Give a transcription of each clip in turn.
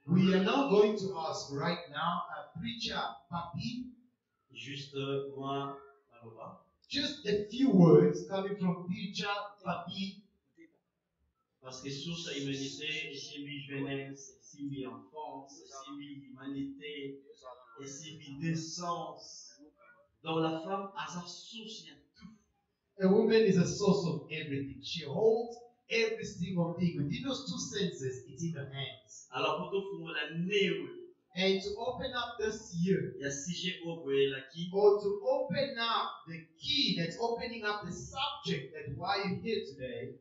We are now going to ask right now a preacher, Papi, just a few words coming from preacher, Papi. Parce que sous sa humanité, et si lui jeunesse, et si lui enfance, et si lui humanité, et si lui décence. Donc la femme a sa source, il y a tout. A woman is a source of everything. She holds every single thing. Within those two senses, it's in her hands. Alors pour tout fond, la néo. And to open up this year, il y a sujet au la qui. or to open up the key that's opening up the subject that why you're here today,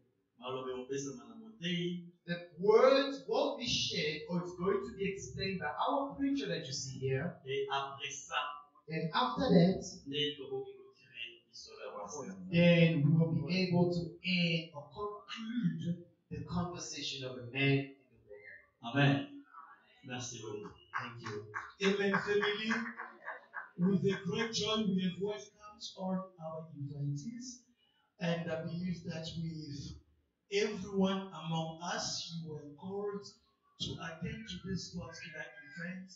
the words won't be shared or it's going to be explained by our preacher that you see here. And after that, then we will be able to end or conclude the conversation of a man in the word. Amen. Merci beaucoup. Thank you. Amen, family. With a great joy, we have welcomed all our invitees, and I believe that with everyone among us, you were called to attend to this particular event,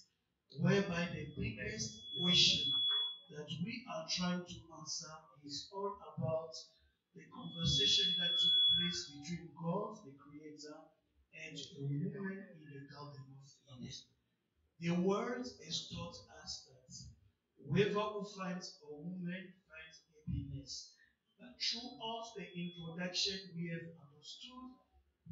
whereby the biggest question that we are trying to answer is all about the conversation that took place between God, the Creator, and a woman in the Garden of Eden. The word has taught us that Whoever who finds a woman finds happiness. But throughout the introduction, we have understood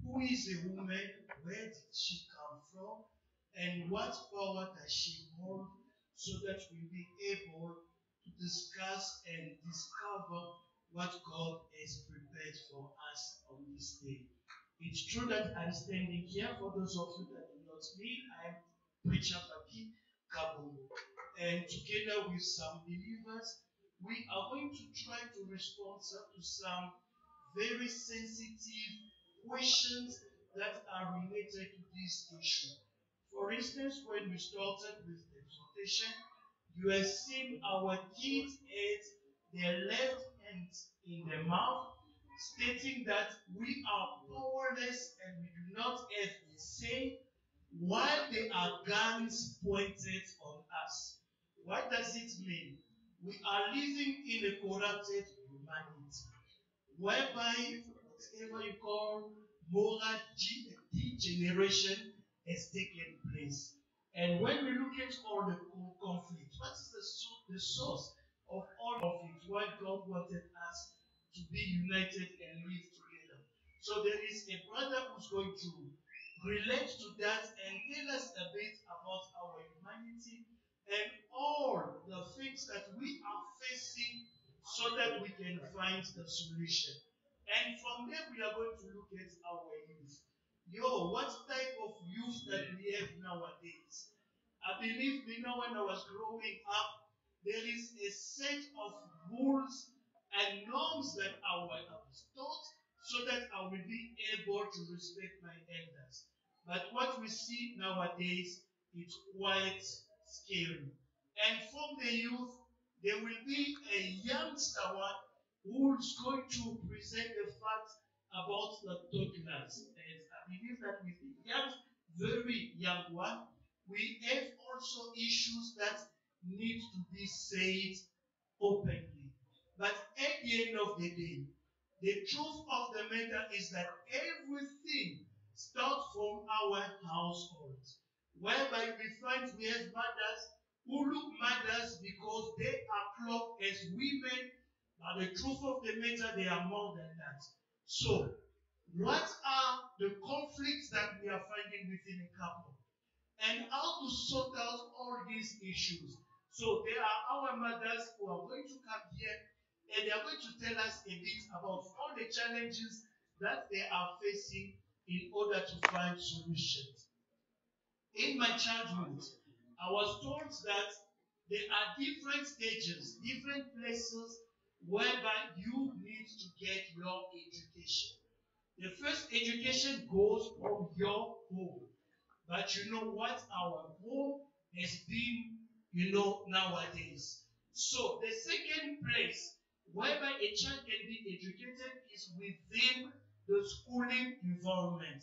who is a woman, where did she come from, and what power does she hold, so that we'll be able to discuss and discover what God has prepared for us on this day. It's true that I'm standing here. For those of you that do not me, I'm Preacher Papi Kabongo. And together with some believers, we are going to try to respond to some very sensitive questions that are related to this issue. For instance, when we started with the exhortation, you have seen our kids had their left hand in their mouth, stating that we are powerless and we do not have a say while there are guns pointed on us. What does it mean? We are living in a corrupted humanity, whereby whatever you call moral degeneration has taken place. And when we look at all the conflict, what is the source of all conflict? Why God wanted us to be united and live together. So there is a brother who's going to relate to that and tell us a bit about our humanity and all the things that we are facing so that we can find the solution. And from there, we are going to look at our youth. What type of youth that we have nowadays? I believe me now when I was growing up, there is a set of rules and norms that I was taught so that I will be able to respect my elders. But what we see nowadays is quite scary. And from the youth, there will be a youngster one who is going to present the facts about the toddlers. And I believe that with the young, very young one, we have also issues that need to be said openly. But at the end of the day, the truth of the matter is that everything starts from our household, whereby we find we have mothers who look mothers because they are clocked as women, but the truth of the matter, they are more than that. So, what are the conflicts that we are finding within a couple? And how to sort out all these issues. So there are our mothers who are going to come here and they are going to tell us a bit about all the challenges that they are facing in order to find solutions. In my childhood, I was told that there are different stages, different places whereby you need to get your education. The first education goes from your home. But you know what our home has been, nowadays. So the second place whereby a child can be educated is within the schooling environment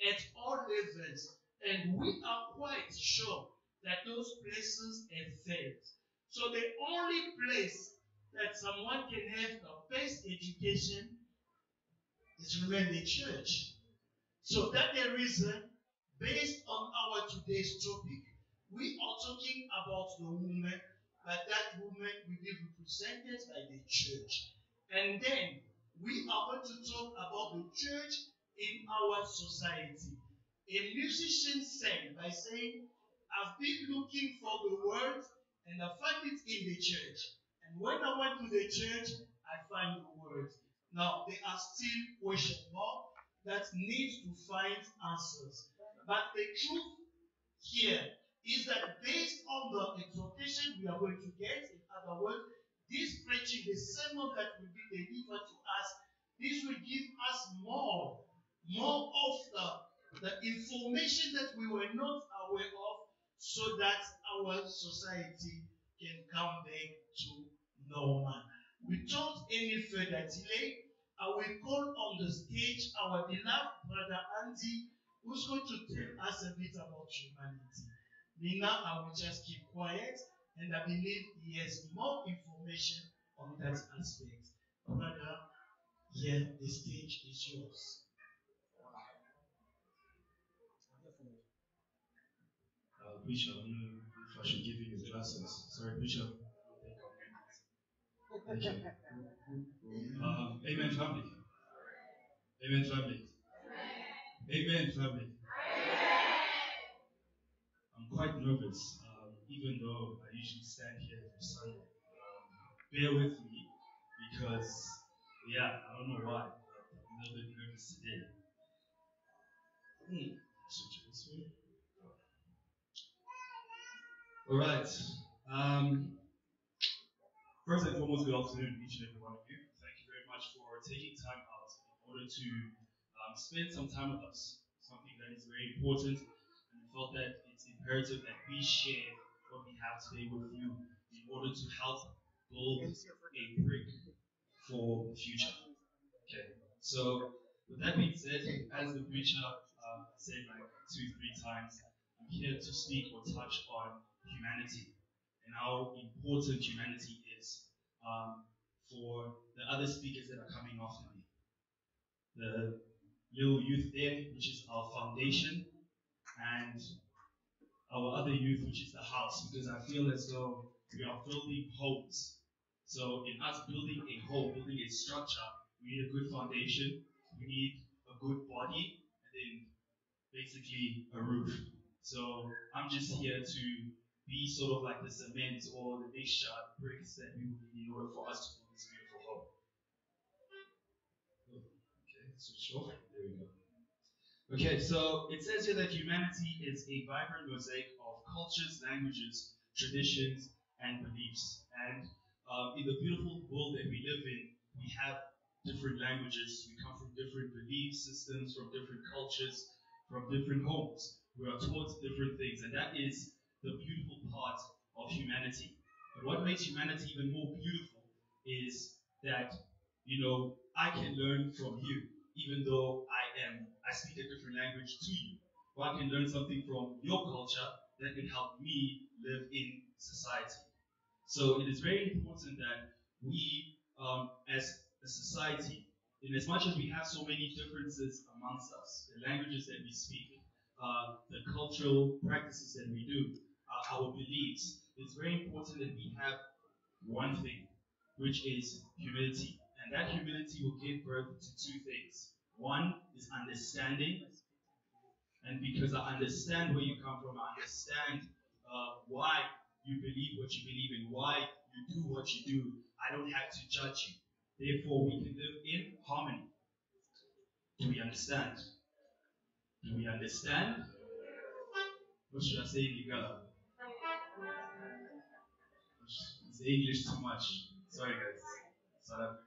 at all levels. And we are quite sure that those places have failed. So the only place that someone can have the best education is within the church. So that's the reason, based on our today's topic, we are talking about the woman, but that woman will be represented by the church. And then we are going to talk about the church in our society. A musician sang by saying, I've been looking for the word and I find it in the church. And when I went to the church, I find the word. Now, there are still question marks that needs to find answers. But the truth here is that based on the exhortation we are going to get, in other words, this preaching, the sermon that will be delivered to us, this will give us more of the information that we were not aware of, so that our society can come back to normal. Without any further delay, I will call on the stage our beloved brother Andy, who's going to tell us a bit about humanity. Nina, I will just keep quiet, and I believe he has more information on that aspect. Brother, here the stage is yours. Preacher, if I should give you his glasses. Sorry, Preacher. Okay. Amen, family. Amen, family. Amen, family. I'm quite nervous, even though I usually stand here every Sunday. Bear with me because, yeah, I don't know why, but I'm a little bit nervous today. Switch this way. All right. First and foremost, good afternoon, each and every one of you. Thank you very much for taking time out in order to spend some time with us. Something that is very important, and we felt that it's imperative that we share what we have today with you in order to help build a brick for the future. Okay. So, with that being said, as the preacher said like 2-3 times, I'm here to speak or touch on humanity and how important humanity is for the other speakers that are coming after me. The little youth there, which is our foundation, and our other youth, which is the house, because I feel as though we are building homes. So, in us building a home, building a structure, we need a good foundation, we need a good body, and then basically a roof. So, I'm just here to be sort of like the cement or the mixture, the bricks that we will need in order for us to build this beautiful home. Okay, switch off. There we go. Okay, so it says here that humanity is a vibrant mosaic of cultures, languages, traditions, and beliefs. And in the beautiful world that we live in, we have different languages. We come from different belief systems, from different cultures, from different homes. We are taught different things, and that is the beautiful part of humanity. But what makes humanity even more beautiful is that, I can learn from you, even though I speak a different language to you. Or I can learn something from your culture that can help me live in society. So it is very important that we, as a society, in as much as we have so many differences amongst us, the languages that we speak, the cultural practices that we do, our beliefs, it's very important that we have one thing, which is humility. And that humility will give birth to two things. One is understanding, and because I understand where you come from, I understand why you believe what you believe in, why you do what you do, I don't have to judge you. Therefore, we can live in harmony. Do we understand? Do we understand? What should I say in Lingala? It's English too much. Sorry, guys. South Africa.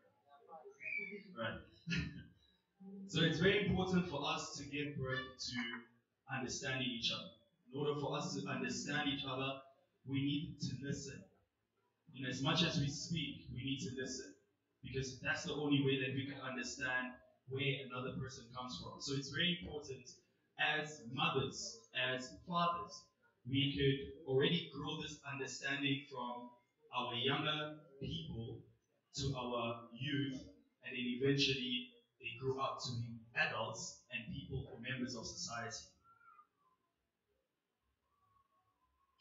Right. So it's very important for us to give birth to understanding each other. In order for us to understand each other, we need to listen. In as much as we speak, we need to listen. Because that's the only way that we can understand where another person comes from. So it's very important as mothers, as fathers, we could already grow this understanding from our younger people to our youth, and then eventually they grow up to be adults and people or members of society.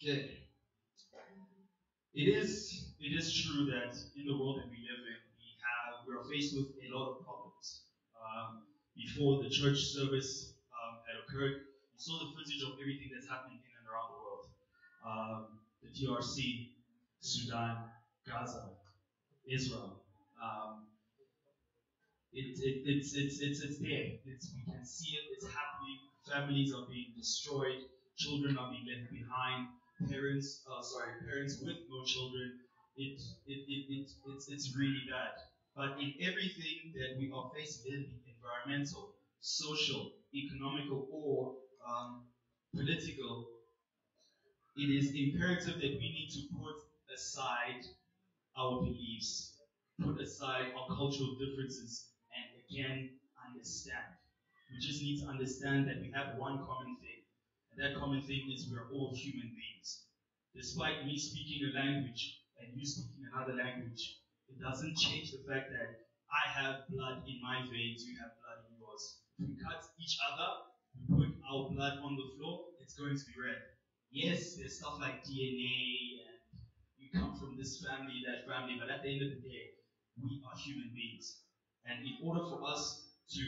Okay. It is true that in the world that we live in, we are faced with a lot of problems. Before the church service had occurred, you saw the footage of everything that's happening in and around the world. The DRC, Sudan, Gaza, Israel. It's there. We can see it. It's happening. Families are being destroyed. Children are being left behind. Parents with no children. It's really bad. But in everything that we are faced with, environmental, social, economical, or political, it is imperative that we need to put aside our beliefs, put aside our cultural differences, and again understand. We just need to understand that we have one common thing. And that common thing is we are all human beings. Despite me speaking a language and you speaking another language, it doesn't change the fact that I have blood in my veins, you have blood in yours. If we cut each other, we put our blood on the floor, it's going to be red. Yes, there's stuff like DNA and you come from this family, that family, but at the end of the day, we are human beings. And in order for us to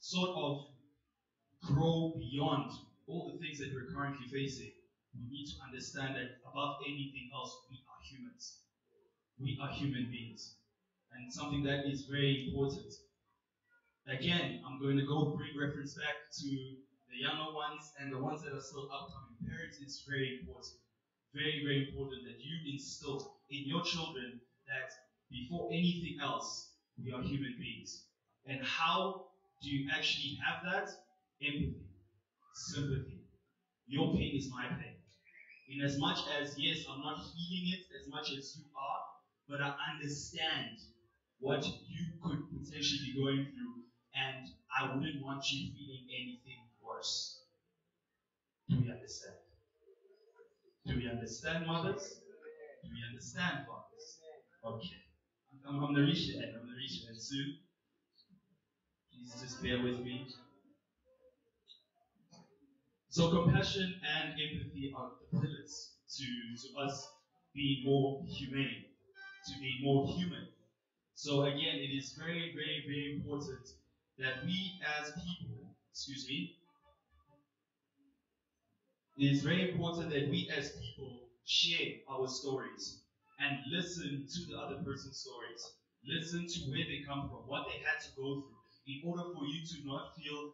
sort of grow beyond all the things that we're currently facing, we need to understand that above anything else, we are humans. We are human beings. And something that is very important. Again, I'm going to bring reference back to the younger ones and the ones that are still upcoming parents. It's very important. Very, very important that you instill in your children that before anything else, we are human beings. And how do you actually have that? Empathy, sympathy. Your pain is my pain. In as much as, yes, I'm not feeling it as much as you are, but I understand what you could potentially be going through, and I wouldn't want you feeling anything worse. Do we understand? Do we understand, mothers? Do we understand, fathers? Okay. I'm going to reach the end. I'm going to reach the end soon. Please just bear with me. So compassion and empathy are the pillars to us being more humane, to be more human. So again, it is very, very, very important that we as people, it is very important that we as people share our stories and listen to the other person's stories. Listen to where they come from, what they had to go through, in order for you to not feel,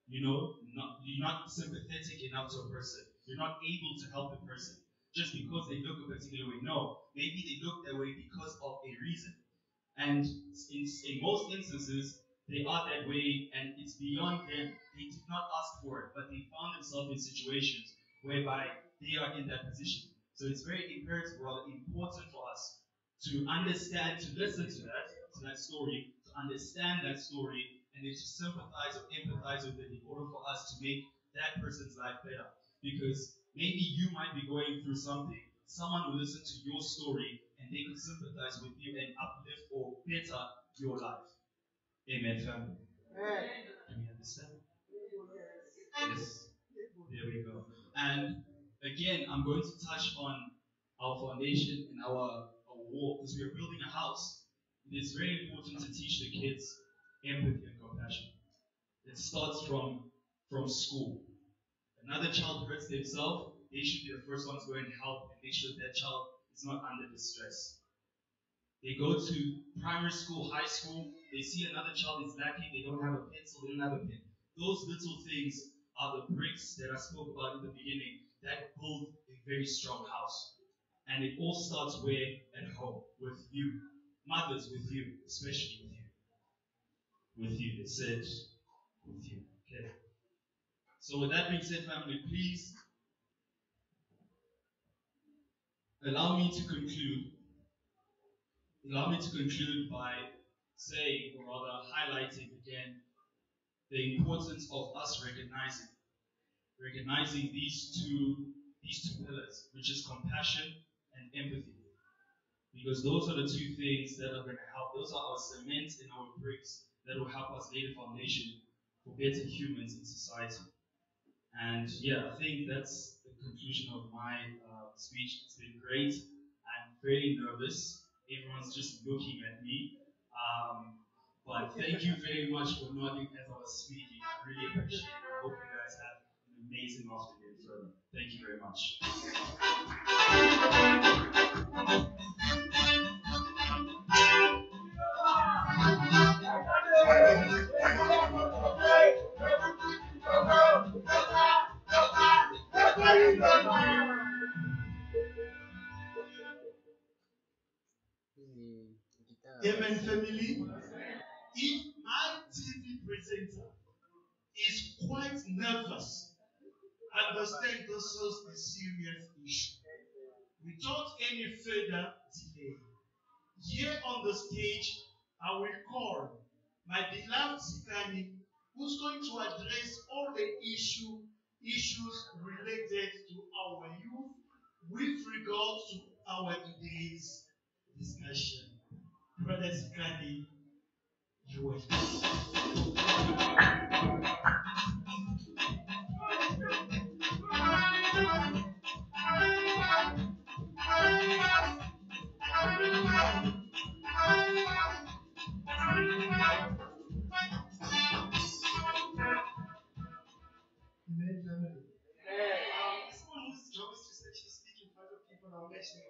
you're not sympathetic enough to a person. You're not able to help the person just because they look a particular way. No, maybe they look that way because of a reason. And in most instances, they are that way, and it's beyond them. They did not ask for it, but they found themselves in situations whereby they are in that position. So it's very imperative, rather important for us to understand, to listen to that story, to understand that story, and then to sympathize or empathize with it in order for us to make that person's life better. Because maybe you might be going through something, someone will listen to your story and they could sympathize with you and uplift or better your life. Amen, family. Do we understand? Yes. There we go. And again, I'm going to touch on our foundation and our wall because we are building a house. It is very important to teach the kids empathy and compassion. It starts from school. Another child hurts themselves, they should be the first ones going to help and make sure that child is not under distress. They go to primary school, high school, they see another child is lacking, they don't have a pencil, they don't have a pen. Those little things are the bricks that I spoke about in the beginning that build a very strong house. And it all starts where? At home, with you. Mothers, with you, especially with you. With you, they said, with you. Okay. So with that being said, family, please allow me to conclude by saying, or rather highlighting again, the importance of us recognizing these two pillars, which is compassion and empathy. Because those are the two things that are going to help. Those are our cement and our bricks that will help us lay the foundation for better humans in society. And yeah, I think that's the conclusion of my speech. It's been great. I'm very nervous. Everyone's just looking at me. But thank you very much for nodding as I was speaking. I really appreciate it. I hope you guys have an amazing afternoon further. Thank you very much. Amen, family. If my TV presenter is quite nervous, understand this is a serious issue. Without any further delay, here on the stage, I will call my beloved Sikani, who's going to address all the issues related to our youth with regard to our today's discussion. Brother Sikani, you are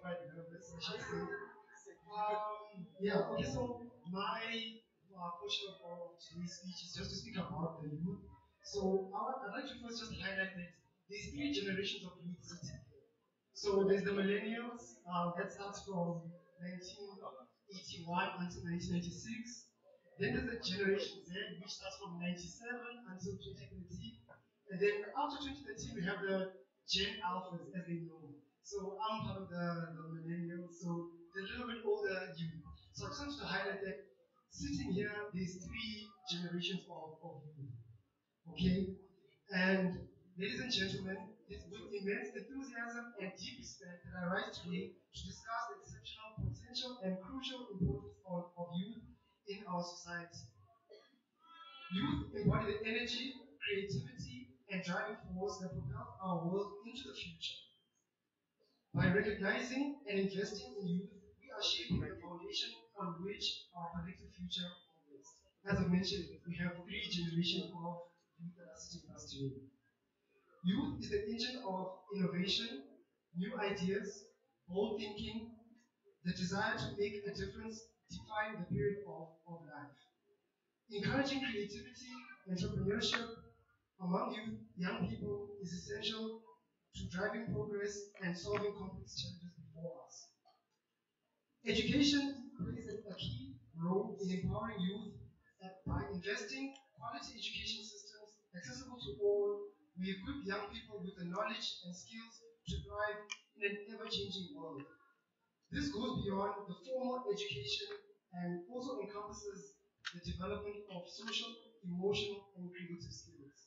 quite nervous, I should say. Yeah, okay, so my portion of today's speech is just to speak about the youth. So I'd like to first just highlight that there's three generations of youth sitting here. So there's the millennials, that starts from 1981 until 1996. Then there's the Generation Z, which starts from 97 until 2013. And then after 2013, we have the Gen Alphas, as they know. So I'm part of the millennials, so they're a little bit older youth. So I just wanted to highlight that sitting here, there's three generations of youth. Okay? And ladies and gentlemen, it's with immense enthusiasm and deep respect that I rise today to discuss the exceptional potential and crucial importance of youth in our society. Youth embody the energy, creativity, and driving force that propels our world into the future. By recognizing and investing in youth, we are shaping the foundation on which our collective future will rest. As I mentioned, we have three generations of youth that are sitting with us today. Youth is the engine of innovation, new ideas, bold thinking, the desire to make a difference define the period of life. Encouraging creativity, entrepreneurship among youth, young people is essential to driving progress and solving complex challenges before us. Education plays a key role in empowering youth by investing quality education systems accessible to all. We equip young people with the knowledge and skills to thrive in an ever-changing world. This goes beyond the formal education and also encompasses the development of social, emotional, and creative skills.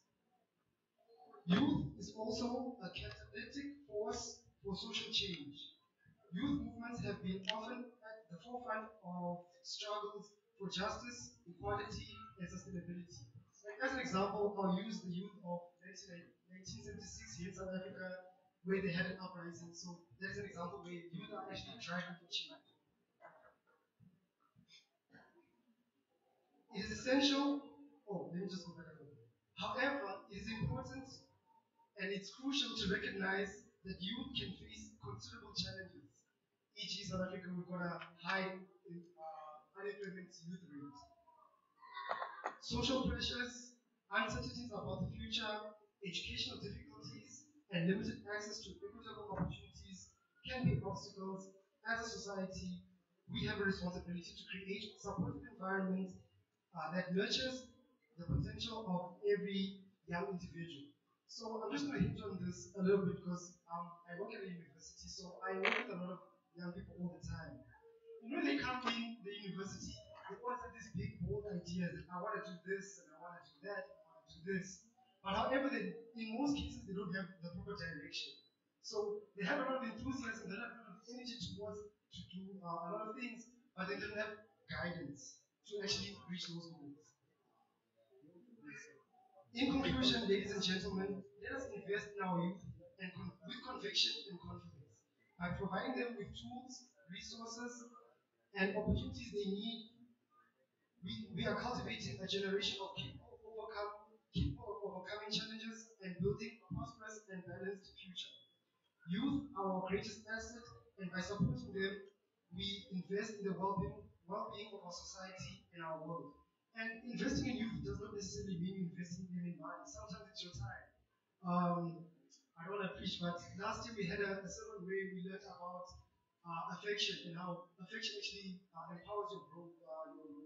Youth is also a catalytic force for social change. Youth movements have been often at the forefront of struggles for justice, equality, and sustainability. Like as an example, I'll use the youth of 1976 here in South Africa, where they had an uprising. So there's an example where youth are actually driving for change. It is essential. Oh, let me just go back a little. However, it is important and it's crucial to recognize that youth can face considerable challenges. E.g., South Africa, we've got a high unemployment youth rate. Social pressures, uncertainties about the future, educational difficulties, and limited access to equitable opportunities can be obstacles. As a society, we have a responsibility to create supportive environments that nurtures the potential of every young individual. So I'm just going to hit on this a little bit because I work at a university, so I work with a lot of young people all the time. And when they come in the university, they always have these big, bold ideas that I want to do this, and I want to do that, and I want to do this. But however, in most cases, they don't have the proper direction. So they have a lot of enthusiasm, they have a lot of energy towards to do a lot of things, but they don't have guidance to actually reach those goals. In conclusion, ladies and gentlemen, let us invest in our youth and with conviction and confidence by providing them with tools, resources, and opportunities they need. We are cultivating a generation of capable of overcoming challenges and building a prosperous and balanced future. Youth are our greatest asset, and by supporting them, we invest in the well-being of our society and our world. And investing in youth does not necessarily mean investing in them in money. Sometimes it's your time. I don't want to preach, but last year we had a sermon where we learned about affection and how affection actually empowers your growth,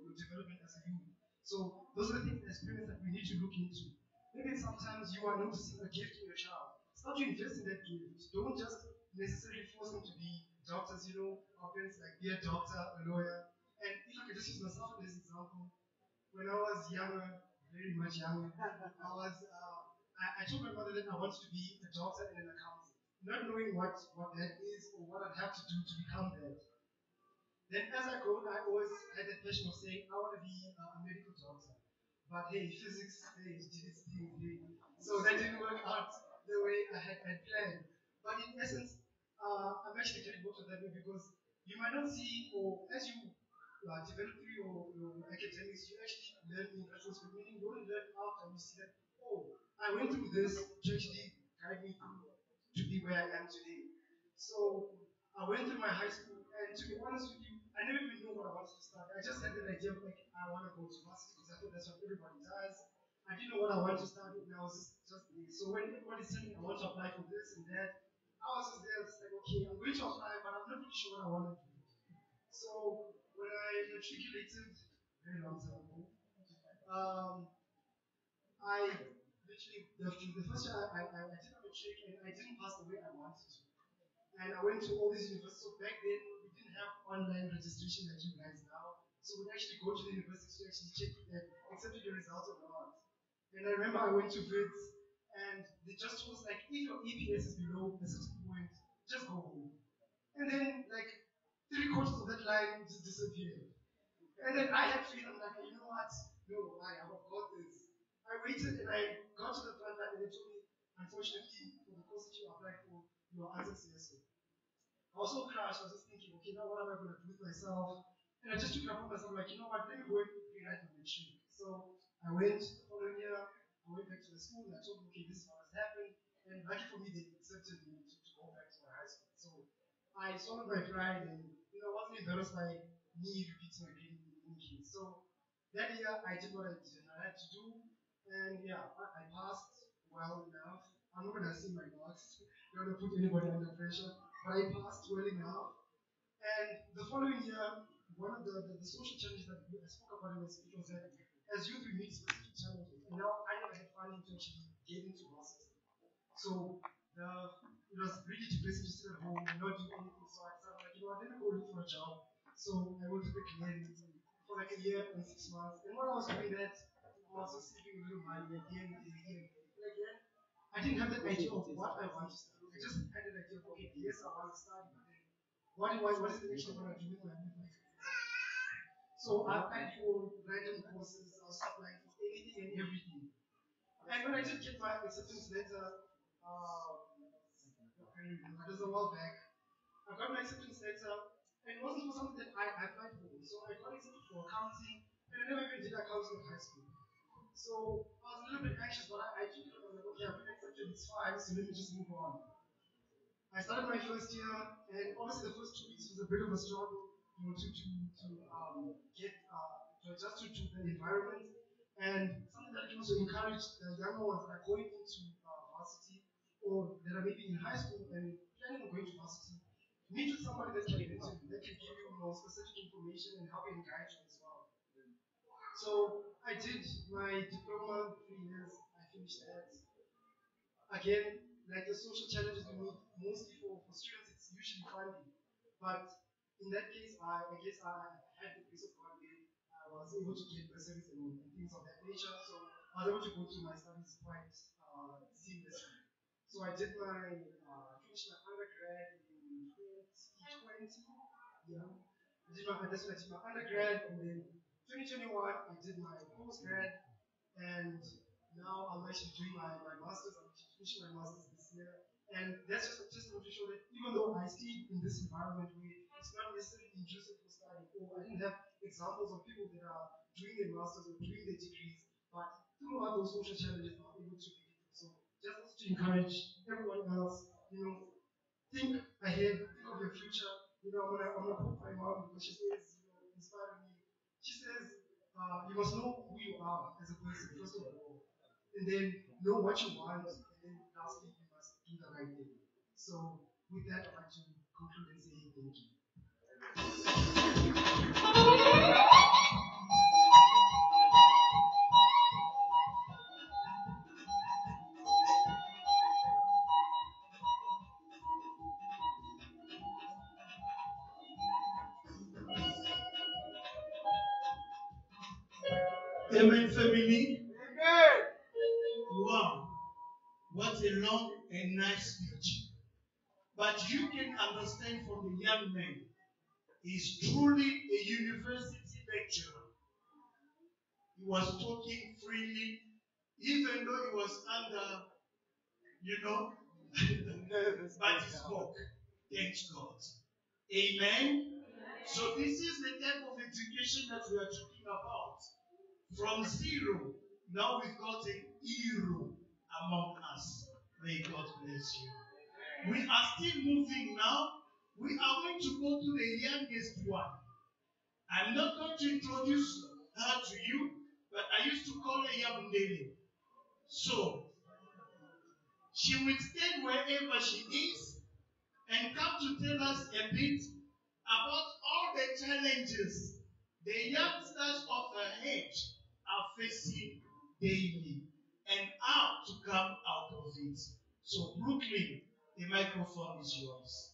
your development as a youth. So those are the things, experience that we need to look into. Maybe sometimes you are noticing a gift in your child. Start to invest in that gift. Don't just necessarily force them to be doctors. You know, our parents like be a doctor, a lawyer. And if I could just use myself as an example, when I was younger, very much younger, I told my mother that I wanted to be a doctor and an accountant, not knowing what that is or what I'd have to do to become that. Then as I grew, I always had that passion of saying, I want to be a medical doctor. But hey, physics, hey, did its thing, hey. So that didn't work out the way I had planned. But in essence, I'm actually getting both of them because you might not see, or as you develop through your academics, you actually learn in retrospect, meaning you only learn after you see that, oh, I went through this to actually guide me through to be where I am today. So I went through my high school, and to be honest with you, I never even knew what I wanted to study. I just had that idea of like, I want to go to varsity because I thought that's what everybody does. I didn't know what I wanted to study, and I was just there. So when everybody's telling me I want to apply for this and that, I was just there, just like, okay, I'm going to apply, but I'm not really sure what I want to do. So when I matriculated, very long time ago, um, I literally, the first year I did a matric and I didn't pass the way I wanted to. And I went to all these universities. So back then, we didn't have online registration like you guys now. So we'd actually go to the university to actually check if they accepted your results or not. And I remember I went to VITS and they just told us like, if your EPS is below a certain point, just go home. And then like 3/4 of that line just disappeared. And then I had faith. I'm like, you know what? No, I've got this. I waited and I got to the front line and they told me, unfortunately, for the course that you applied for, you are unsuccessful. I was so crushed. I was just thinking, okay, now what am I going to do with myself? And I just took it upon myself, like, you know what? Let me go and rewrite my matric. So I went the following year. I went back to the school and I told them, okay, this is what has happened. And lucky for me, they accepted me to go back to my high school. So I swallowed my pride and I wasn't embarrassed by me repeating my grade in any case. So that year I did what I had to do, and yeah, I passed well enough. I'm not gonna say my marks, don't wanna put anybody under pressure, but I passed well enough. And the following year, one of the social challenges that I spoke about it was that as youth we meet specific challenges. And now I never had funding to actually get into masters. So it was really depressing to sit at home and not do anything. So I decided, like, let me go look for a job. So I went to the clinic for like a year and 6 months. And while I was doing that, I was just saving a little money again and again. And again, I didn't have that idea of what I want to study. I just had an idea of, okay, yes, I want to study, but then what is the next thing I want to do with my life? So I applied for random courses. I was applying for anything and everything. And when I did get my acceptance letter, it was a while back, I got my acceptance letter, and it wasn't for something that I applied for. So I got accepted for accounting, and I never even did accounting in high school. So I was a little bit anxious, but I took it. I was like, okay, I've been accepted, it's fine, so let me just move on. I started my first year, and obviously the first 2 weeks was a bit of a struggle, to get to adjust to the environment. And something that I can also encourage the younger ones that are going into varsity or that are maybe in high school and planning on going to varsity, meet with somebody that can mentor you, that can give you specific information and help you and guide you as well. So I did my diploma 3 years. I finished that. Again, like the social challenges we meet, mostly for students, it's usually funding. But in that case, I guess I had the grace of God where I was able to get bursaries and things of that nature. So I was able to go through my studies quite seamlessly. So I did finished my undergrad in 2020. Yeah. That's when I did my undergrad, and then 2021 I did my postgrad, and now I'm actually doing my master's. I'm actually finishing my master's this year. And that's just to show that even though I stayed in this environment where it's not necessarily interesting for studying, or I didn't have examples of people that are doing their masters or doing their degrees, but throughout those social challenges, I'm able to make it through. So just also to encourage everyone else, think ahead, think of your future. I'm gonna quote my mom because she says, inspiring me. She says, you must know who you are as a person, first of all, and then know what you want, and then lastly, you must do the right thing. So, with that, I'd like to conclude and say thank you. Amen, family. Wow, what a long and nice speech. But you can understand from the young man, he's truly a university lecturer. He was talking freely, even though he was under, but he spoke. Thanks God. Amen. So this is the type of education that we are talking about. From zero, now we've got a hero among us. May God bless you. We are still moving now We are going to go to the youngest one. I'm not going to introduce her to you, but I used to call her Yamundele. So, she will stand wherever she is and come to tell us a bit about all the challenges the youngsters of her age are facing daily and how to come out of it. So, Brooklyn, the microphone is yours.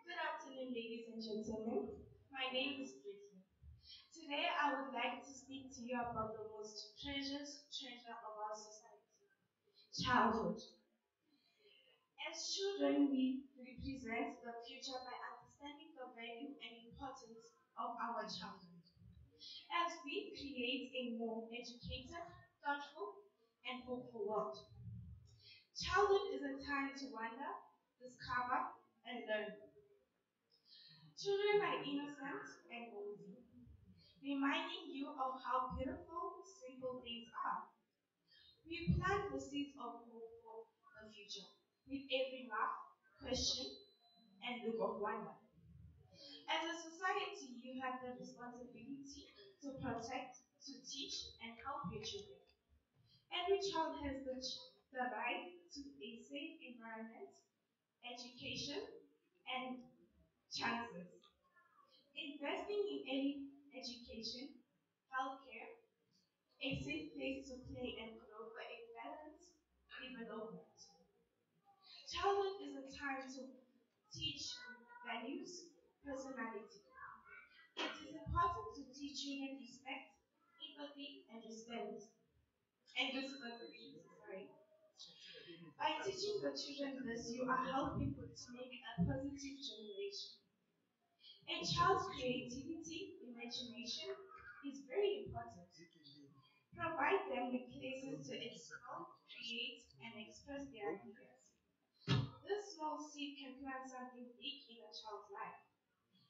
Good afternoon, ladies and gentlemen. My name is Brittany. Today, I would like to speak to you about the most precious treasure of our society, childhood. As children, we represent the future by understanding the value and importance of our childhood. As we create a more educated, thoughtful, and hopeful world. Childhood is a time to wonder, discover, and learn. Children are innocent and rosy, reminding you of how beautiful simple things are. We plant the seeds of hope for the future with every laugh, question, and look of wonder. As a society, you have the responsibility to protect, to teach, and help your children. Every child has the right to a safe environment, education, and chances. Investing in early education, healthcare, a safe place to play and grow for a balanced development. Childhood is a time to teach values, personality. It is important to teach children respect, empathy, and resilience. And responsibility, sorry. By teaching the children this, you are helping to make a positive generation. A child's creativity, imagination is very important. Provide them with places to explore, create, and express their ideas. This small seed can plant something big in a child's life.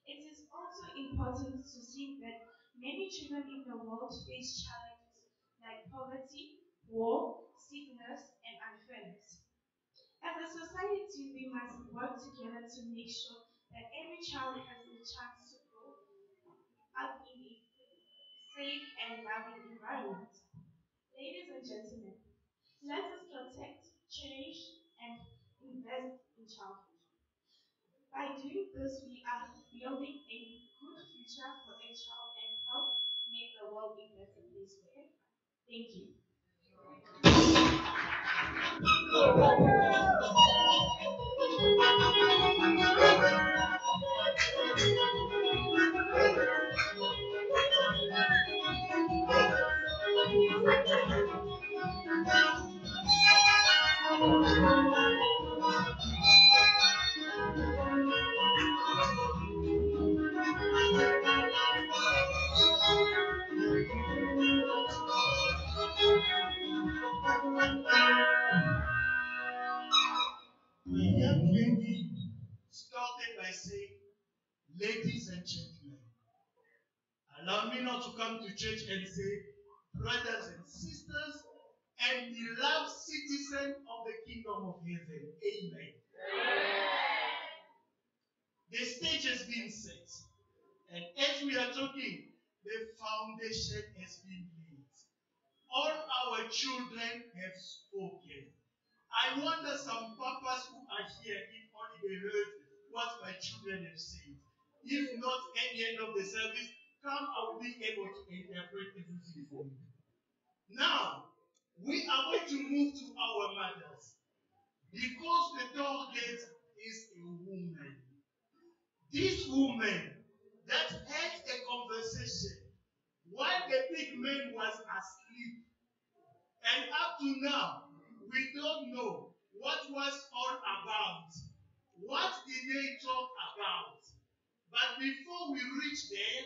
It is also important to see that many children in the world face challenges like poverty, war, sickness, and unfairness. As a society, we must work together to make sure that every child has the chance to grow up in a safe and loving environment. Ladies and gentlemen, let us protect, cherish, and invest in childhood. By doing this, we are building a good future for a child and help make the world a better place for everyone. Thank you. The young lady started by saying, ladies and gentlemen, allow me not to come to church and say, brothers and sisters, and beloved citizen of the kingdom of heaven. Amen. The stage has been set. And as we are talking, the foundation has been laid. All our children have spoken. I wonder some papas who are here, if only they heard what my children have said. If not, at the end of the service, come, I will be able to interpret everything for you. Now, we are going to move to our mothers. Because the target is a woman. This woman that had a conversation while the big man was asleep. And up to now, we don't know what was all about. What did they talk about? But before we reach there,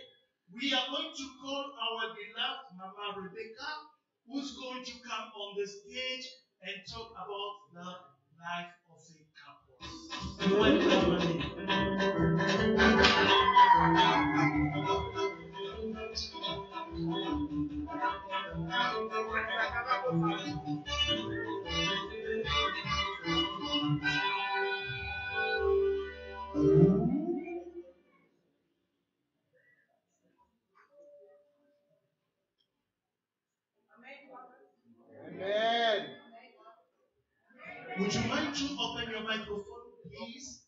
we are going to call our beloved Mama Rebecca, who's going to come on the stage and talk about the life of a couple. Welcome, Amen. would you mind to open your microphone, please?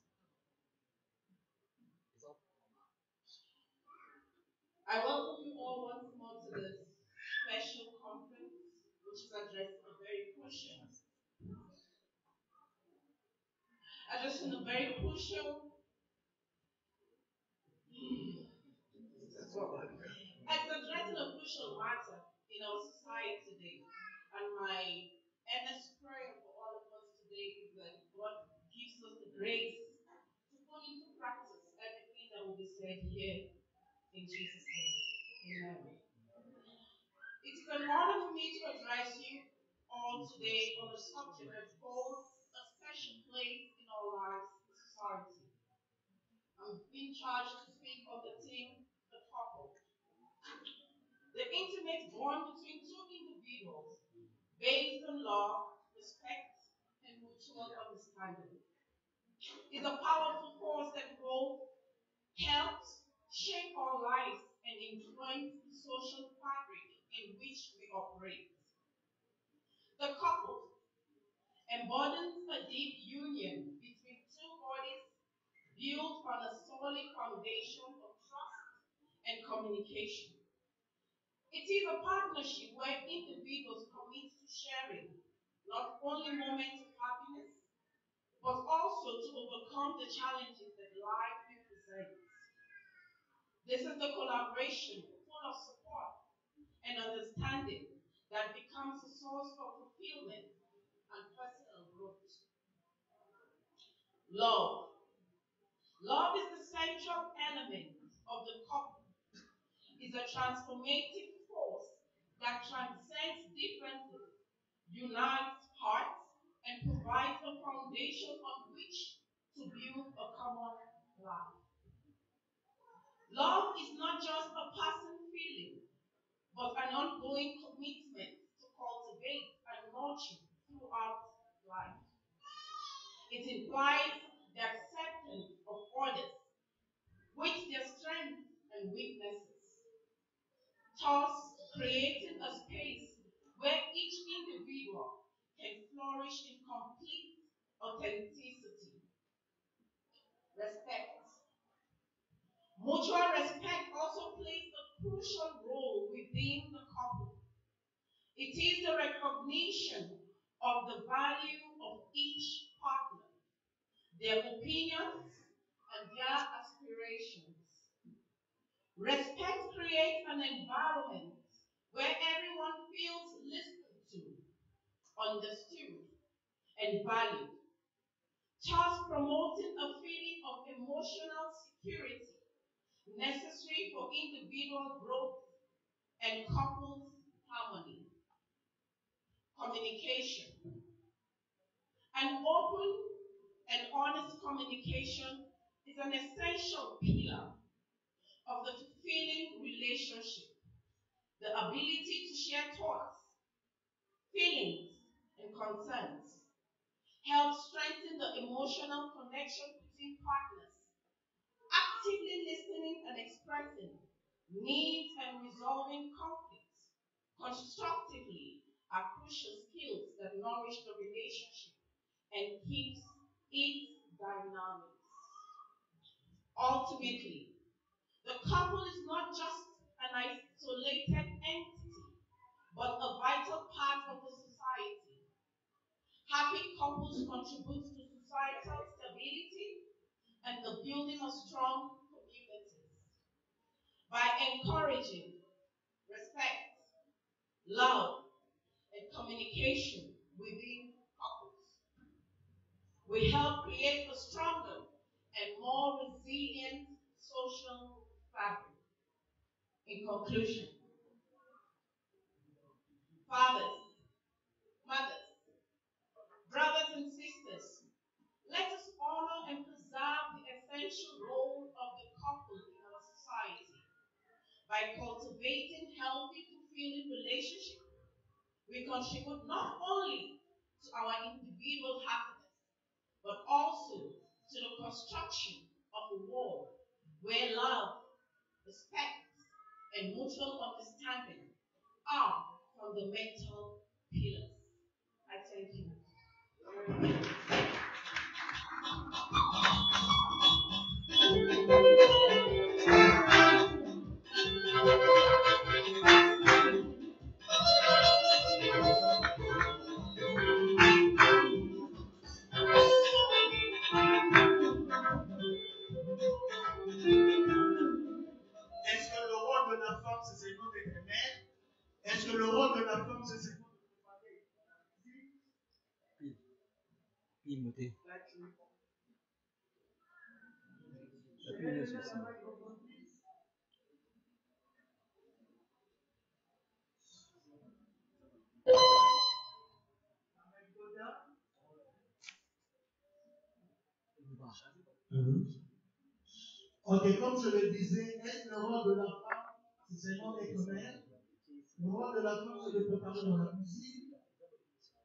I welcome you all once more to this special conference, which is addressing a very crucial, addressing a very crucial, it's addressing a crucial matter in our society today. And my earnest prayer for all of us today is that God gives us the grace to put into practice everything that will be said here in Jesus' name. Amen. It is an honor for me to address you all today on a subject that holds a special place in our lives in society. I'm being charged to speak on the theme, the couple. The intimate bond between two individuals based on love, respect, and mutual understanding is a powerful force that both helps shape our lives and influence the social fabric in which we operate. The couple embodies a deep union between two bodies built on a solid foundation of trust and communication. It is a partnership where individuals commit to sharing not only moments of happiness, but also to overcome the challenges that life represents. This is the collaboration full of support and understanding that becomes a source of fulfillment and personal growth. Love. Love is the central element of the couple. It's a transformative force that transcends differences, unites hearts, and provides a foundation on which to build a common life. Love is not just a passing feeling, but an ongoing commitment to cultivate and nurture throughout life. It implies the acceptance of others with their strengths and weaknesses, thus creating a space where each individual can flourish in complete authenticity. Respect. Mutual respect also plays a crucial role within the couple. It is the recognition of the value of each partner, their opinions, and their aspirations. Respect creates an environment where everyone feels listened to, understood, and valued, thus promoting a feeling of emotional security necessary for individual growth and couples harmony. Communication. An open and honest communication is an essential pillar of the fulfilling relationship. The ability to share thoughts, feelings, and concerns helps strengthen the emotional connection between partners. Actively listening and expressing needs and resolving conflicts constructively are crucial skills that nourish the relationship and keeps it dynamic. Ultimately, the couple is not just an isolated entity, but a vital part of the society. Happy couples contribute to societal stability and the building of strong communities. By encouraging respect, love, and communication within couples, we help create a stronger and more resilient social fabric. In conclusion, fathers, mothers, brothers and sisters, let us honor and preserve the essential role of the couple in our society. By cultivating healthy, fulfilling relationships, we contribute not only to our individual happiness, but also to the construction of a world where love, respect, and mutual understanding are fundamental pillars. I thank you. Est-ce que le rôle de la femme, c'est seulement d'être mère? Est-ce que le rôle de la femme, c'est seulement de préparer Ok, comme je le disais, est-ce que le rôle de la femme, c'est seulement d'être mère? Le rôle de la femme, c'est de préparer dans la cuisine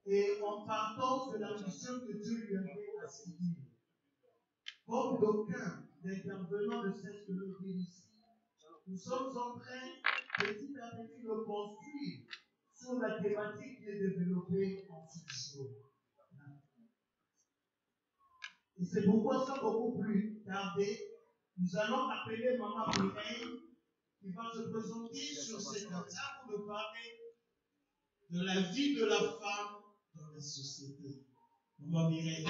et en partant de la mission que Dieu lui avait assignée. Comme d'aucuns intervenants ne cessent de le dire ici, nous sommes en train, petit à petit, de construire sur la thématique qui est développée en ce jour. Et c'est pourquoi, sans beaucoup plus tarder, nous allons appeler Maman Mireille qui va se présenter sur cette table pour nous parler de la vie de la femme dans la société. Maman Mireille,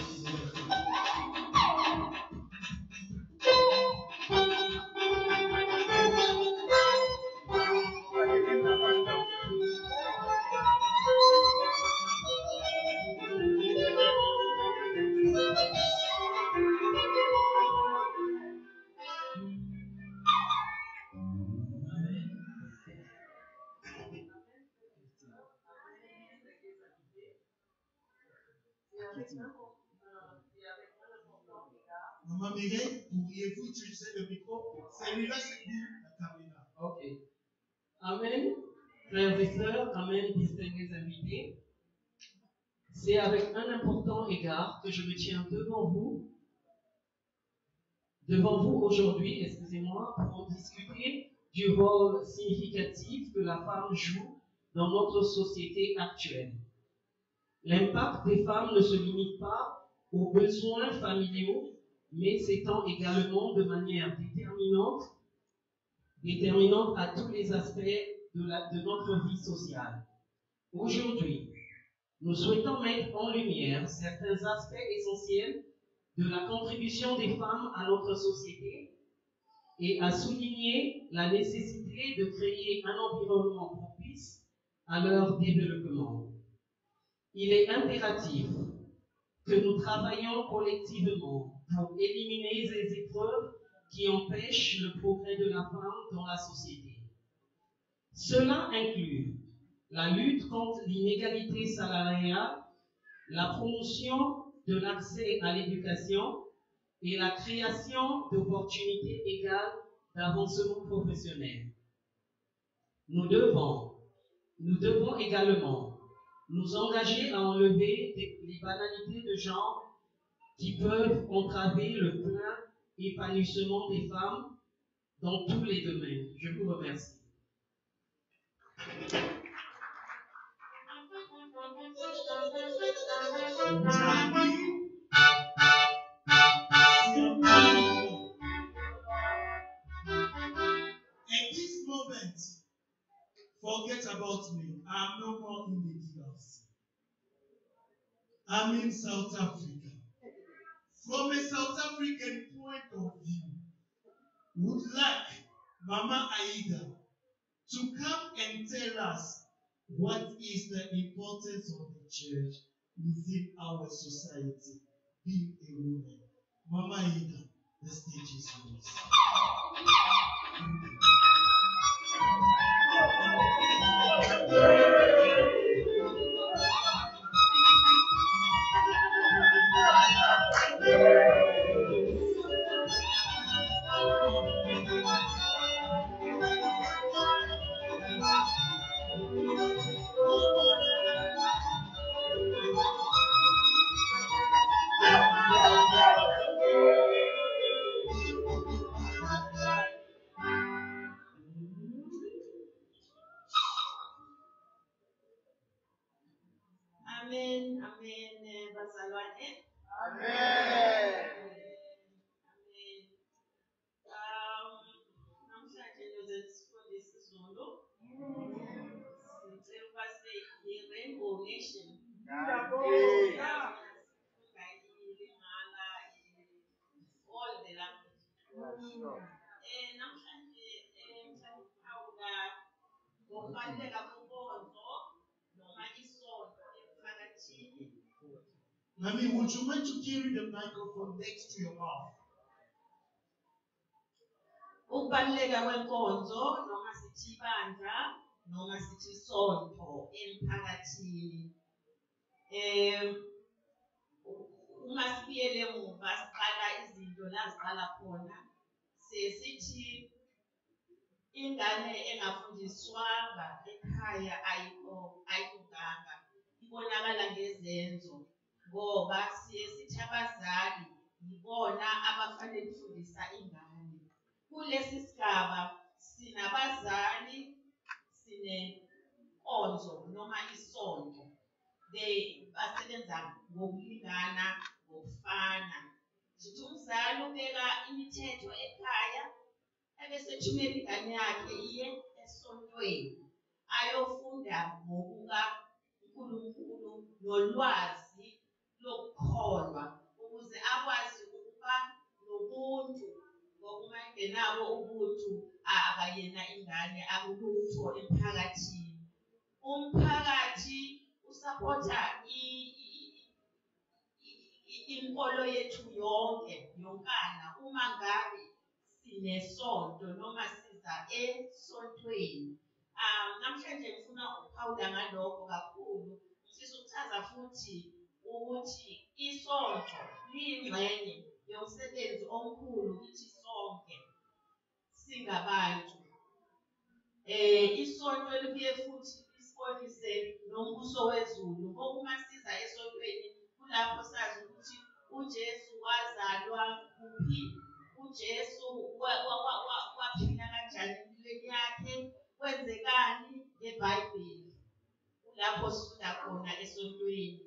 Maman Mireille, pourriez-vous utiliser le micro? Celui-là, c'est pour la caméra. Ok. Amen. Frères et sœurs, Amen, distingués invités. C'est avec un important égard que je me tiens devant vous aujourd'hui, excusez-moi, pour discuter du rôle significatif que la femme joue dans notre société actuelle. L'impact des femmes ne se limite pas aux besoins familiaux, mais s'étend également de manière déterminante à tous les aspects de notre vie sociale. Aujourd'hui, nous souhaitons mettre en lumière certains aspects essentiels de la contribution des femmes à notre société et à souligner la nécessité de créer un environnement propice à leur développement. Il est impératif que nous travaillions collectivement pour éliminer les épreuves qui empêchent le progrès de la femme dans la société. Cela inclut la lutte contre l'inégalité salariale, la promotion de l'accès à l'éducation et la création d'opportunités égales d'avancement professionnel. Nous devons également nous engager à enlever les banalités de genre qui peuvent entraver le plein épanouissement des femmes dans tous les domaines. Je vous remercie. At this moment, forget about me. I'm no more in the DRC. I'm in South Africa. From a South African point of view, would like Mama Aida to come and tell us what is the importance of the church within our society, being a woman. Mama Aida. The stage is yours. Amen, amen, bazalwane. Amen. Amen. Namhlanje ngizoze sifundise isiZulu. Sicela ukuba yi-Rainbow Nation. Sifunda iLingala, all the language. Namhlanje ngithanda ukuphawula ngokubaluleka kwenkonzo noma isonto emphakathini. Nami, would you mind to carry the microphone next to your mouth? Ukubaluleka kwenkonzo noma sithi ibandla noma sithi isonto emphakathini. Uma sibuyele emuva siqala izinto la ziqala khona sesithi ingane engafundiswanga ekhaya ayilunganga ibonakala ngezenzo ngoba sithi abazali yibona abafanele ukufundisa ingane. Kulesi sigaba sinabazali sinenkonzo noma isonto basebenza ngokulingana ngokufana. Sithi umzali ubeka imithetho ekhaya ebese ethumela ingane yakhe iye esontweni ayofunda ngokuka uNkulunkulu nolwazi lokukholwa ukuze akwazi ukuba nobuntu ngoba uma engenabo ubuntu akayena ingane akulutho emphakathini. Umphakathi usapotha inkolo yethu yonkana uma ngabe sinesonto noma siza esontweni. Namhlanje ngifuna ukuphawula ngalokho kakhulu. Ngifisa ukuchaza futhi ukuthi isonto liyingxenye yomsebenzi omkhulu kithi sonke singabantu. Isonto libuye futhi isibonise nombuso wezulu ngoba uma siza esontweni kulapho sazi ukuthi uJesu wazalwa kuphi, uJesu waphila kanjani empilweni yakhe, kwenzekani eBhayibheli. Kulapho sifunda khona esontweni.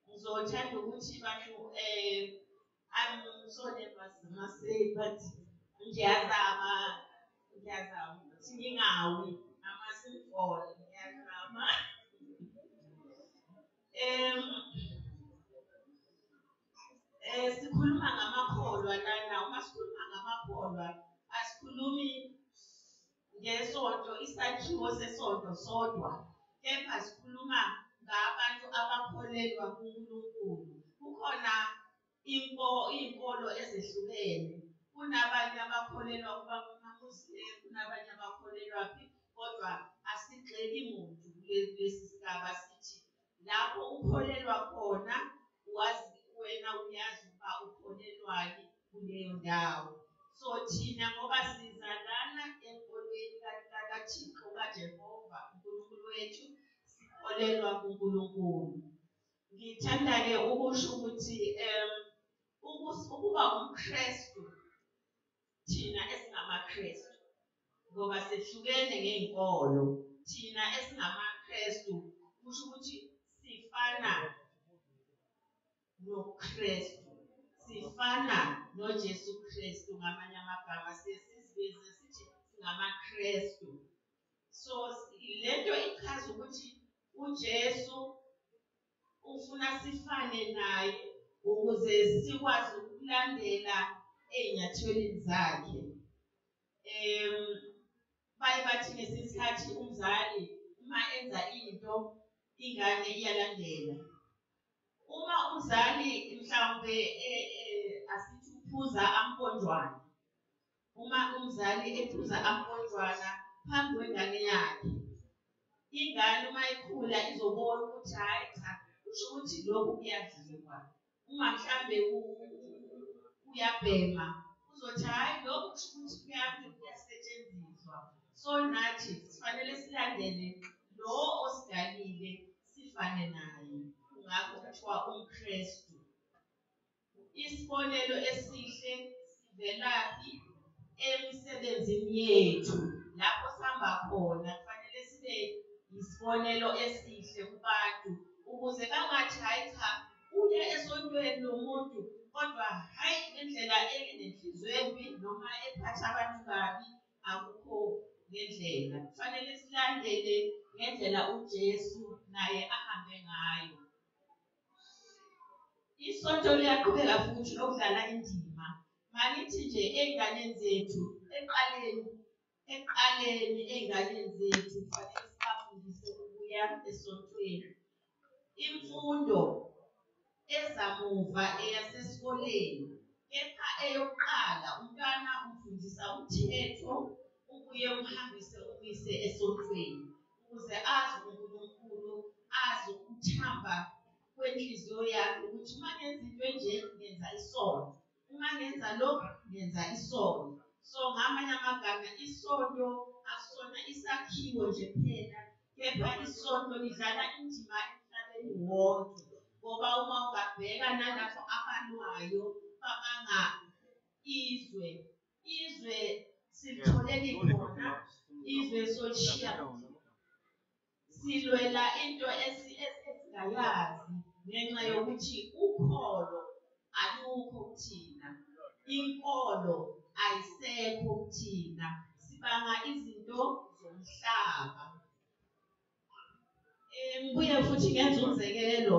Ngizothanda ukuthi bantu I'm so nervous mase but ngiyazama ukuthi ngingawi amasimfolo ngiyazama. Sikhuluma ngamakholwa lana. Uma sikhuluma ngamakholwa asikhulumi ngesonto isakhiwo sesonto sodwa kepha sikhuluma ngabantu abakholelwa kuNkulunkulu. Kukhona iy'nkolo ezehlukene. Kunabanye abakholelwa ukuba ngamaMuslim, kunabanye abakholelwa kodwa asigxeki muntu kulesi sigaba sithi lapho ukholelwa khona wena uyazi ukuba ukholelwani kuleyo ndawo. So thina ngoba sizalana enkolweni kaThixo kaJehova uNkulunkulu wethu sikholelwa kuNkulunkulu. Ngithanda-ke ukusho ukuthi ukuba umKrestu thina esingamaKrestu ngoba sehlukene ngey'nkolo. Thina esingamaKrestu kusho ukuthi sifana noKrestu, sifana noJesu Kristu ngamanye amagama sesizibeze sithi singamaKrestu. So lento ichaza ukuthi uJesu ufuna sifane naye ukuze sikwazi ukulandela ey'nyathelweni zakhe. Baye bathi ngesinye isikhathi umzali uma enza into ingane iyalandela. Uma umzali mhlawumbe asithi phuza amponjwana. Uma umzali ephuza amponjwana phambi kwengane yakhe, ingane uma ikhula izobona ukuthi hayi cha, kusho ukuthi lokhu kuyadliwa. Uma mhlambe uyabhema, uzothi hayi lokhu kusho ukuthi kuyasetshenziswa. So nathi sifanele silandele lo osidalile sifane naye. Ngakho kuthiwa umKristu. Isibonelo esihle sivelaphi? Emisebenzini yethu lapho sihamba khona kufanele sibe isibonelo esihle kubantu ukuze bangathi hayi cha uye esontweni lo muntu kodwa hayi ngendlela enenhliziyo embi noma ephatha abantu kabi akukho ngendlela. Kufanele silandele ngendlela uJesu naye ahambe ngayo. Isonto liyaqhubeka futhi lokudlala indima. Manithi nje ey'nganeni zethu ekuqaleni ey'nganeni zethu kufanele sibafundise ukuya esontweni. Imfundo ezamuva eyasesikoleni, kepha eyokuqala umntwana umfundisa umthetho ubuye umhambise umise esontweni ukuze azi uNkulunkulu, azi ukuthamba kwenhliziyo yakhe ukuthi uma ngenza into enje ngenza isono, uma ngenza lokhu ngenza isono. So ngamanye amagama isonto akusona isakhiwo nje kuphela, kepha isonto lidlala indima emhlabeni wonke. Ngoba uma ungabheka nalapho abalwayo babanga izwe silithole likhona, izwe solishiya silwela into esingayazi ngenxa yokuthi ukholo alukho kuthina, inkolo ayisekho kuthina, sibanga izinto zomhlaba. Ngibuye futhi ngenza umzekelo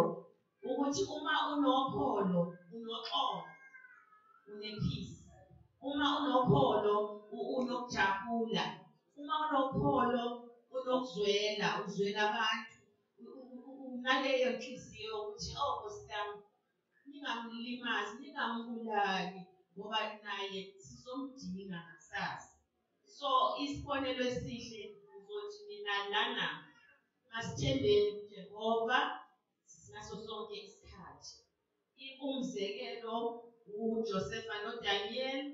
ukuthi uma unokholo unoxolo, unepeace. Uma unokholo unokujabula. Uma unokholo unokuzwela, uzwela abantu. Naleyo nhliziyo yokuthi Nkosi yami ningamlimazi, ningamubulali ngoba naye sizomdinga ngakusasa. So isibonelo esihle uzothi mina lana masithembeni kuJehova ngaso sonke isikhathi. Umzekelo uJosefa noDaniel.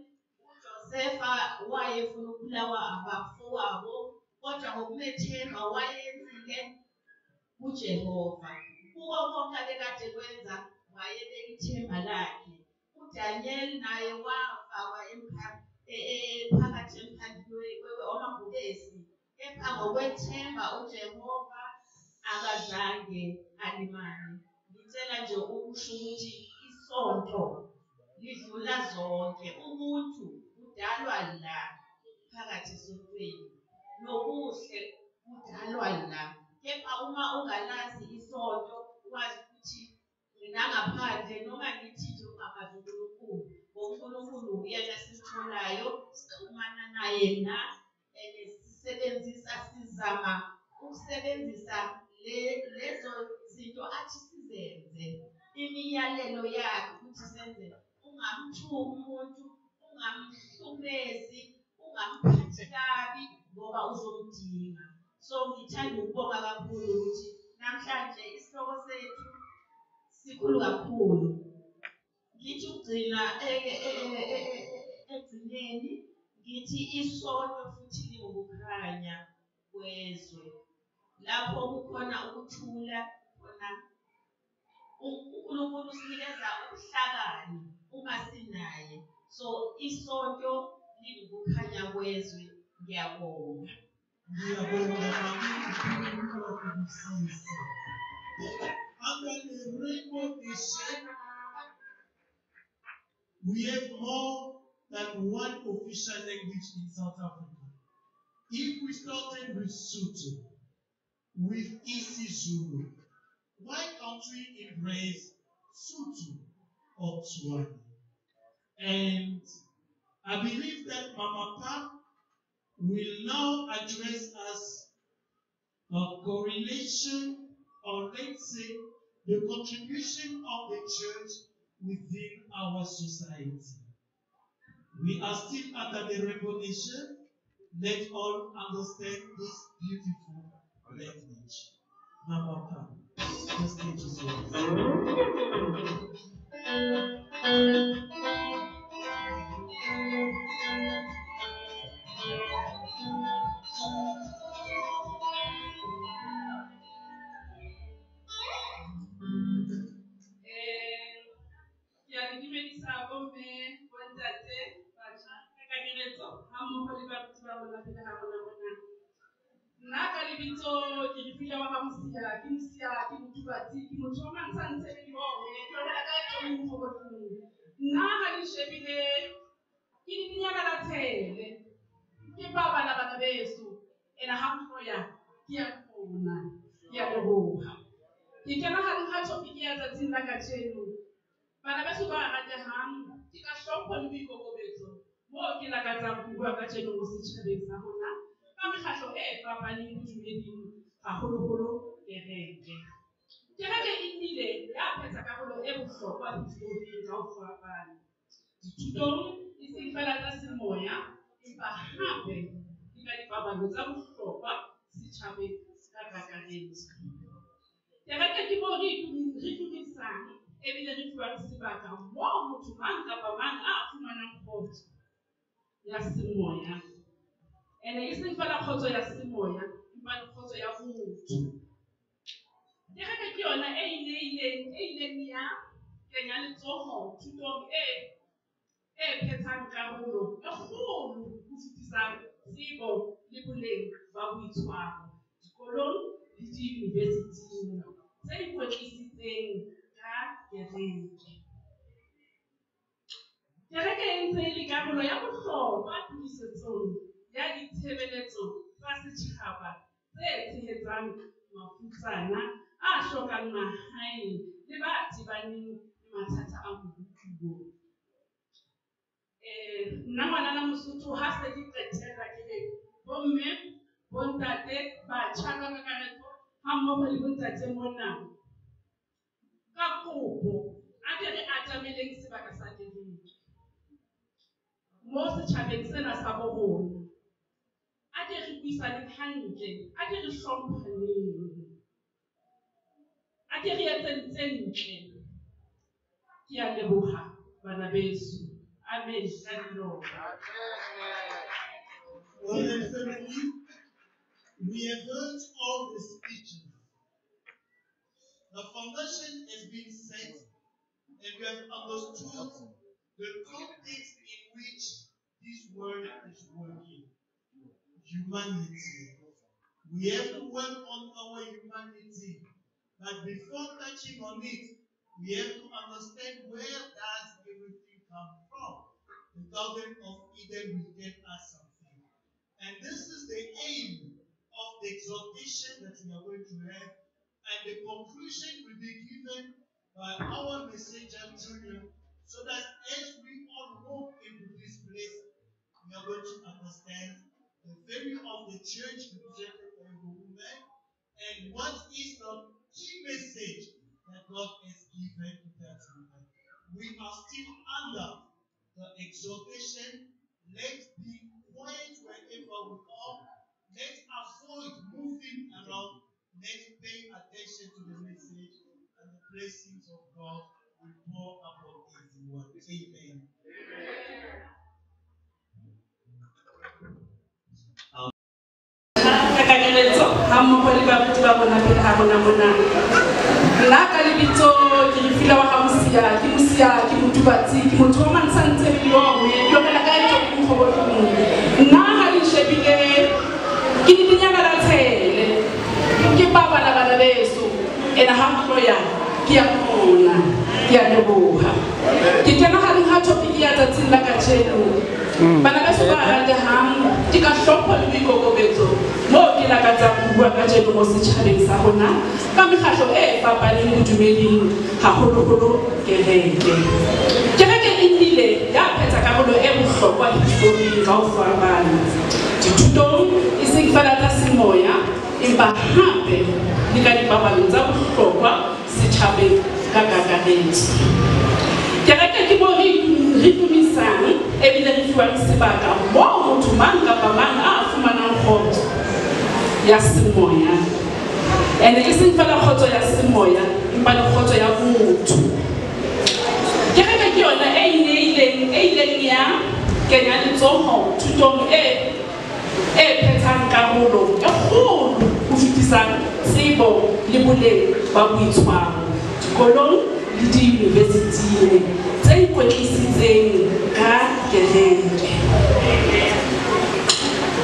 uJosefa wayefuna ukubulawa abafowabo kodwa ngokumethemba wayenzile kuJehova. Kuko konke akekade kwenza wayebeka ithemba lakhe. uDaniel naye wafakwa phakathi emkhandlwini wamabhubesi, kepha ngokwethemba uJehova akazange alimale. Ngicela nje ukusho ukuthi isonto lidlula zonke. Umuntu udalwa la phakathi esontweni, nobuhle budalwa la. Kepha uma ungalazi isonto wazi ukuthi nangaphandle noma ngithi nje ungamazi uNkulunkulu, ngoNkulunkulu uyena simtholayo, sixhumana naye la sizama ukusebenzisa lezo zinto athi sizenze, imiyalelo yakhe ukuthi senze. Ungamthumi umuntu, ungamhlumezi, ungamphathi kabi ngoba uzomdinga. So ngithanda ukubonga kakhulu ukuthi namhlanje isihloko sethu sikhulu kakhulu. Ngithi ukugcina ekugcineni ngithi isonto futhi lingukukhanya kwezwe. Lapho kukhona ukuthula khona uNkulunkulu usinikeza ubuhlakani uma sinaye. So isonto lingukukhanya kwezwe. Ngiyabonga. Under the rainbow nation, we have more than one official language in South Africa. If we started with Sotho, with isiZulu, why can't we embrace Sotho or Tswana? And I believe that Mama Pa will now address us a correlation, or let's say the contribution of the church within our society. We are still under the revelation. Let all understand this beautiful language. Mama, come. The stage is yours. Well, then, family, we have heard all the speeches. The foundation has been set, and we have understood the context in which this word is working. Humanity. We have to work on our humanity. But before touching on it, we have to understand where does everything come from. The Garden of Eden will tell us something. And this is the aim of the exhortation that we are going to have. And the conclusion will be given by our messenger, Junior, so that as we all walk into this place, we are going to understand the value of the church represented by the woman and what is the key message that God has given to that woman. We are still under the exhortation. Let's be quiet wherever we are. Let's avoid moving around. Let's pay attention to the message, and the blessings of God will pour upon everyone. Amen. Ke reka ke mo re tumisang ebile re fiwang sebaka moo motho mang kapa mang a fumanang kgotso ya semoya, and e seng fela kgotso ya semoya empa le kgotso ya botho. Kereke ke yona e ileng ya kenya letsoho thutong e phethang karolo e kgolo ho fetisa tsebo le boleng ba boitshwaro dikolong le di-university tse ikwetlisitseng ka kereke.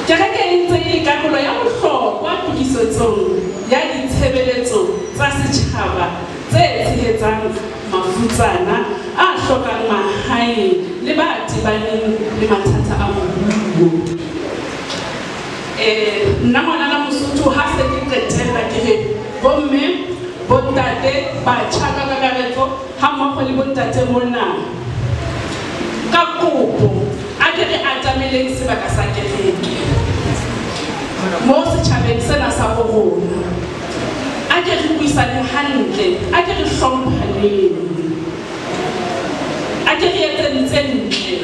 Kereke e ntse e le karolo ya bohlokwa tokisetsong ya ditshebeletso tsa setjhaba tse tshehetsang mafutsana a hlokang mahaeng le ba tebaneng le mathata a moruo. Nna ngwanana Mosotho ha se ke qetella ke re bomme bontate batjha ka kakaretso ha mmogo le bontate mona ka kopo a ke re atameleng sebaka sa kereke mo setjhabeng sena sa bo rona, a ke re buisaneng hantle, a ke re hlomphaneng, a ke re etseng tse ntle.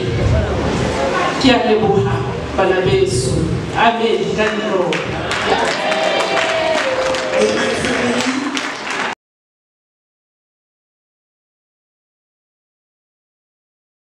Ke a leboha bana beso. Amen.